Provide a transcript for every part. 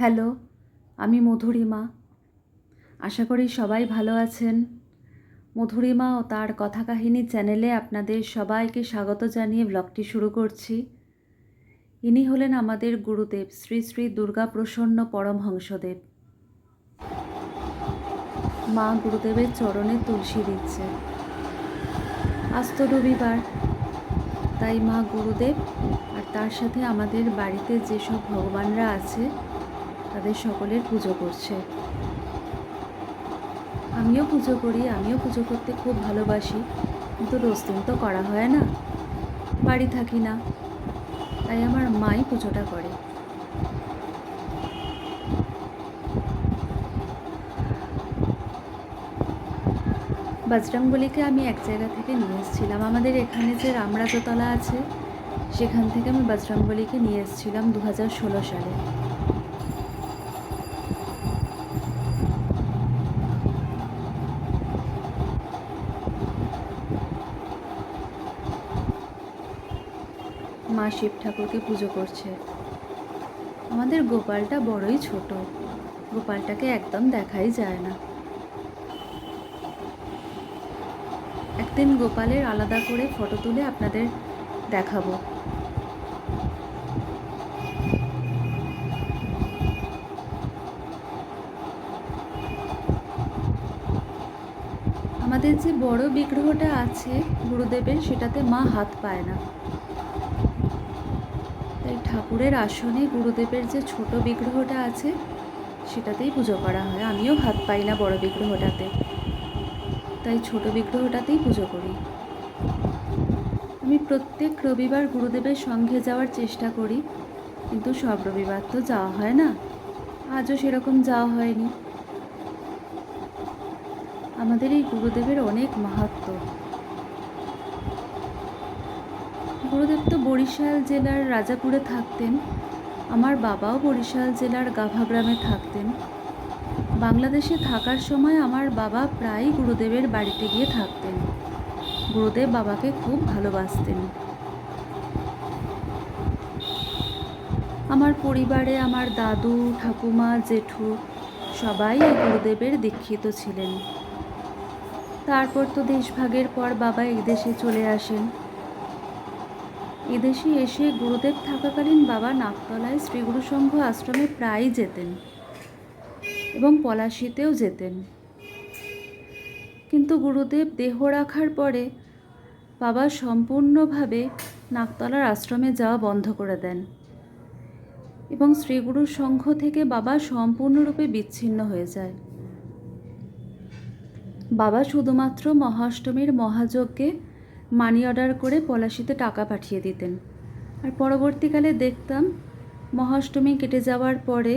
Hello, আমি মধুরিমা। আশা করি সবাই ভালো আছেন। মধুরিমা ও তার কথা কাহিনী চ্যানেলে আপনাদের সবাইকে স্বাগত জানিয়ে ব্লগটি শুরু করছি। ইনি হলেন আমাদের গুরুদেব শ্রী শ্রী দুর্গাপ্রসন্ন পরমহংসদেব। মা গুরুদেবের চরণে তুলসী দিচ্ছে। আজ তো রবিবার, তাই মা গুরুদেব আর তার সাথে আমাদের বাড়িতে যেসব ভগবানরা আছে তাদের সকলের পুজো করছে। আমিও পুজো করি, আমিও পুজো করতে খুব ভালোবাসি, কিন্তু রোজ দিন তো করা হয় না, বাড়ি থাকি না, তাই আমার মাই পুজোটা করে। বজরংবলীকে আমি এক জায়গা থেকে নিয়ে এসেছিলাম, আমাদের এখানে যে রামরাজতলা আছে সেখান থেকে আমি বজরংবলীকে নিয়ে এসেছিলাম 2016 সালে। মা শিব ঠাকুরকে পুজো করছে। আমাদের গোপালটা বড়ই ছোট, গোপালটাকে একদম দেখাই যায় না। একদিন গোপালের আলাদা করে ফটো তুলে আপনাদের দেখাবো। আমাদের যে বড় বিগ্রহটা আছে গুরুদেবের, সেটাতে মা হাত পায় না, তাই ঠাকুরের আসনে গুরুদেবের যে ছোট বিগ্রহটা আছে সেটাতেই পুজো করা হয়। আমিও হাত পাই না বড় বিগ্রহটাতে, তাই ছোট বিগ্রহটাতেই পুজো করি। আমি প্রত্যেক রবিবার গুরুদেবের সঙ্গে যাওয়ার চেষ্টা করি, কিন্তু সব রবিবার তো যাওয়া হয় না, আজও সেরকম যাওয়া হয়নি। আমাদের এই গুরুদেবের অনেক মাহাত্ম্য। গুরুদেব তো বরিশাল জেলার রাজাপুরে থাকতেন, আমার বাবাও বরিশাল জেলার গাভা গ্রামে থাকতেন। বাংলাদেশে থাকার সময় আমার বাবা প্রায়ই গুরুদেবের বাড়িতে গিয়ে থাকতেন। গুরুদেব বাবাকে খুব ভালোবাসতেন। আমার পরিবারে আমার দাদু, ঠাকুমা, জেঠু সবাই এই গুরুদেবের দীক্ষিত ছিলেন। তারপর তো দেশভাগের পর বাবা এদেশে চলে আসেন। এদেশে এসে গুরুদেব থাকাকালীন বাবা নাকতলায় শ্রীগুরু সংঘ আশ্রমে প্রায়ই যেতেন এবং পলাশীতেও যেতেন। কিন্তু গুরুদেব দেহ রাখার পরে বাবা সম্পূর্ণভাবে নাকতলার আশ্রমে যাওয়া বন্ধ করে দেন এবং শ্রীগুরু সংঘ থেকে বাবা সম্পূর্ণরূপে বিচ্ছিন্ন হয়ে যায়। বাবা শুধুমাত্র মহাষ্টমীর মহাযজ্ঞে মানি অর্ডার করে পলাশীতে টাকা পাঠিয়ে দিতেন, আর পরবর্তীকালে দেখতাম মহাষ্টমী কেটে যাওয়ার পরে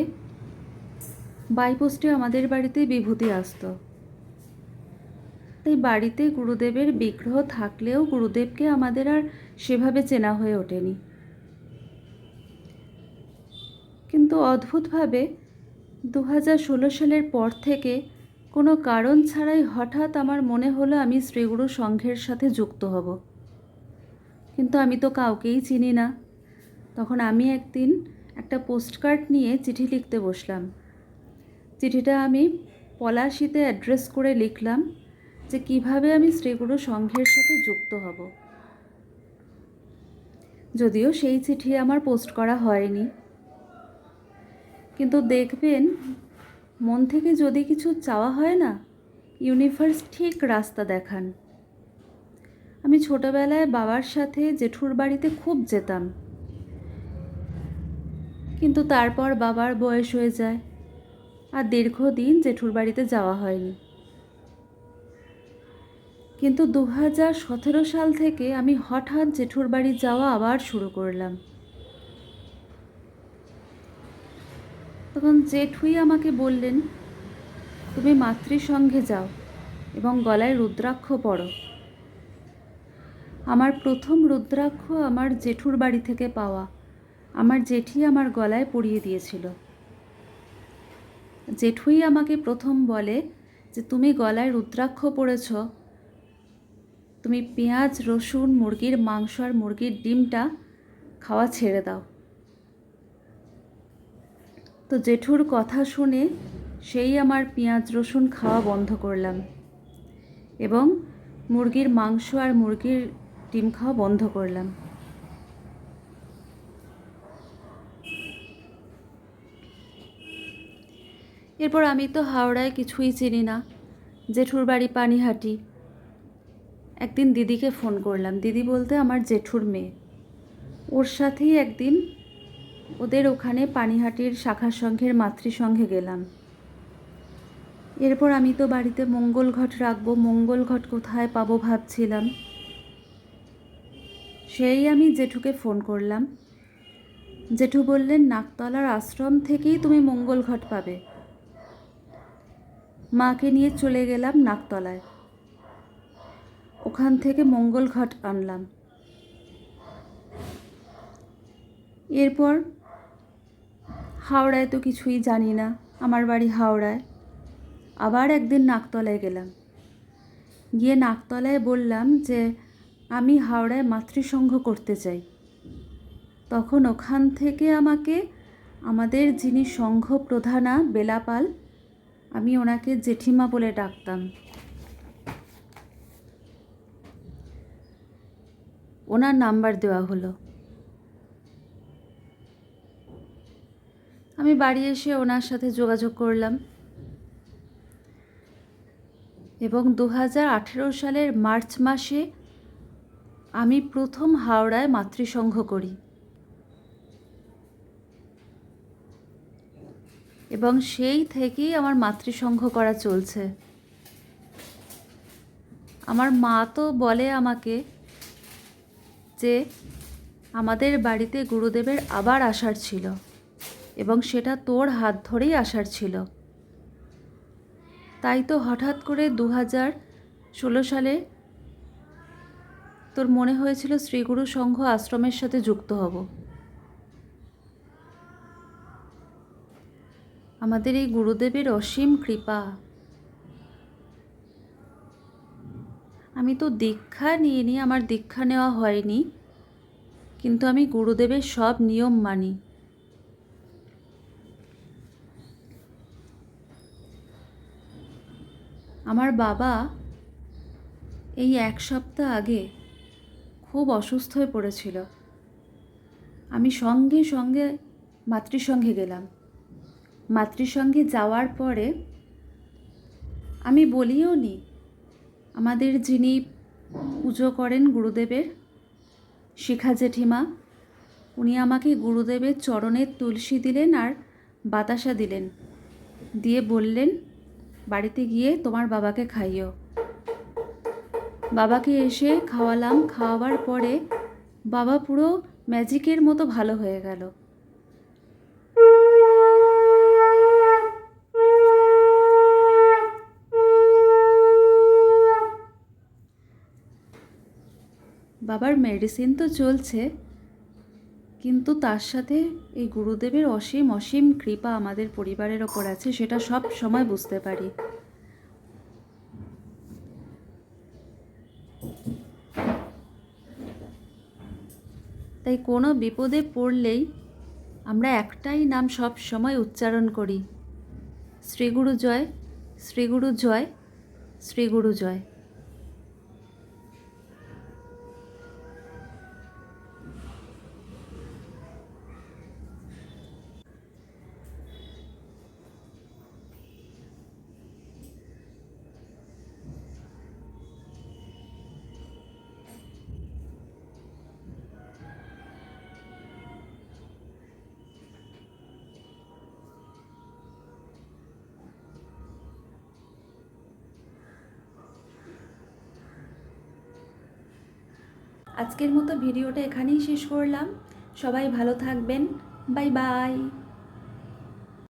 বাইপোস্টে আমাদের বাড়িতে বিভূতি আসতো। তাই বাড়িতে গুরুদেবের বিগ্রহ থাকলেও গুরুদেবকে আমাদের আর সেভাবে চেনা হয়ে ওঠেনি। কিন্তু অদ্ভুতভাবে 2016 সালের পর থেকে কোনো কারণ ছাড়াই হঠাৎ আমার মনে হলো আমি শ্রীগুরু সংঘের সাথে যুক্ত হব। কিন্তু আমি তো কাউকেই চিনি না। তখন আমি একদিন একটা পোস্টকার্ড নিয়ে চিঠি লিখতে বসলাম। চিঠিটা আমি পলাশীতে অ্যাড্রেস করে লিখলাম যে কিভাবে আমি শ্রীগুরু সংঘের সাথে যুক্ত হব। যদিও সেই চিঠি আমার পোস্ট করা হয়নি, কিন্তু দেখবেন মন থেকে যদি কিছু চাওয়া হয় না, ইউনিভার্স ঠিক রাস্তা দেখান। আমি ছোটবেলায় বাবার সাথে জেঠুর বাড়িতে খুব যেতাম, কিন্তু তারপর বাবার বয়স হয়ে যায় আর দীর্ঘদিন জেঠুর বাড়িতে যাওয়া হয়নি। কিন্তু 2017 সাল থেকে আমি হঠাৎ জেঠুর বাড়ি যাওয়া আবার শুরু করলাম। তখন জেঠুই আমাকে বললেন, তুমি মাতৃসংঘে যাও এবং গলায় রুদ্রাক্ষ পরো। আমার প্রথম রুদ্রাক্ষ আমার জেঠুর বাড়ি থেকে পাওয়া, আমার জেঠি আমার গলায় পরিয়ে দিয়েছিল। জেঠুই আমাকে প্রথম বলে যে তুমি গলায় রুদ্রাক্ষ পরেছ, তুমি পেঁয়াজ, রসুন, মুরগির মাংস আর মুরগির ডিমটা খাওয়া ছেড়ে দাও। তো জেঠুর কথা শুনে সেই আমার পেঁয়াজ রসুন খাওয়া বন্ধ করলাম এবং মুরগির মাংস আর মুরগির ডিম খাওয়া বন্ধ করলাম। এরপর আমি তো হাওড়ায় কিছুই চিনি না, জেঠুর বাড়ি পানিহাটি। একদিন দিদিকে ফোন করলাম, দিদি বলতে আমার জেঠুর মেয়ে, ওর সাথেই একদিন ওদের ওখানে পানিহাটির শাখা সংঘের মাতৃসংঘে গেলাম। এরপর আমি তো বাড়িতে মঙ্গল ঘট রাখবো, মঙ্গল ঘট কোথায় পাবো ভাবছিলাম। সেই আমি জেঠুকে ফোন করলাম, জেঠু বললেন নাকতলার আশ্রম থেকেই তুমি মঙ্গল ঘট পাবে। মাকে নিয়ে চলে গেলাম নাকতলায়, ওখান থেকে মঙ্গল ঘট আনলাম। এরপর হাওড়ায় তো কিছুই জানি না, আমার বাড়ি হাওড়ায়। আবার একদিন নাকতলায় গেলাম, গিয়ে নাকতলায় বললাম যে আমি হাওড়ায় মাতৃসংঘ করতে চাই। তখন ওখান থেকে আমাকে আমাদের যিনি সংঘ প্রধানা বেলাপাল, আমি ওনাকে জেঠিমা বলে ডাকতাম, ওনার নাম্বার দেওয়া হলো। আমি বাড়ি এসে ওনার সাথে যোগাযোগ করলাম এবং 2018 সালের মার্চ মাসে আমি প্রথম হাওড়ায় মাতৃসংঘ করি এবং সেই থেকেই আমার মাতৃসংঘ করা চলছে। আমার মা তো বলে আমাকে যে আমাদের বাড়িতে গুরুদেবের আবার আসার ছিল এবং সেটা তোর হাত ধরেই আসার ছিল। তাই তো হঠাৎ করে 2016 সালে তোর মনে হয়েছিল শ্রীগুরু সংঘ আশ্রমের সাথে যুক্ত হব। আমাদের এই গুরুদেবের অসীম কৃপা। আমি তো দীক্ষা নিইনি, আমার দীক্ষা নেওয়া হয়নি, কিন্তু আমি গুরুদেবের সব নিয়ম মানি। আমার বাবা এই 1 সপ্তাহ আগে খুব অসুস্থ হয়ে পড়েছিল। আমি সঙ্গে সঙ্গে মাতৃসংঘে গেলাম। মাতৃসংঘে যাওয়ার পরে আমি বলিও নি, আমাদের যিনি পুজো করেন গুরুদেবের, শিখা জেঠিমা, উনি আমাকে গুরুদেবের চরণের তুলসী দিলেন আর বাতাসা দিলেন, দিয়ে বললেন বাড়িতে গিয়ে তোমার বাবাকে খাইও। বাবাকে এসে খাওয়ালাম, খাওয়াবার পরে বাবা পুরো ম্যাজিকের মতো ভালো হয়ে গেল। বাবার মেডিসিন তো চলছে, কিন্তু তার সাথে এই গুরুদেবের অসীম অসীম কৃপা আমাদের পরিবারের ওপর আছে, সেটা সব সময় বুঝতে পারি। তাই কোনো বিপদে পড়লেই আমরা একটাই নাম সব সময় উচ্চারণ করি, শ্রীগুরু জয়, শ্রীগুরু জয়, শ্রীগুরু জয়। আজকের মতো ভিডিওটা এখানেই শেষ করলাম। সবাই ভালো থাকবেন। Bye bye.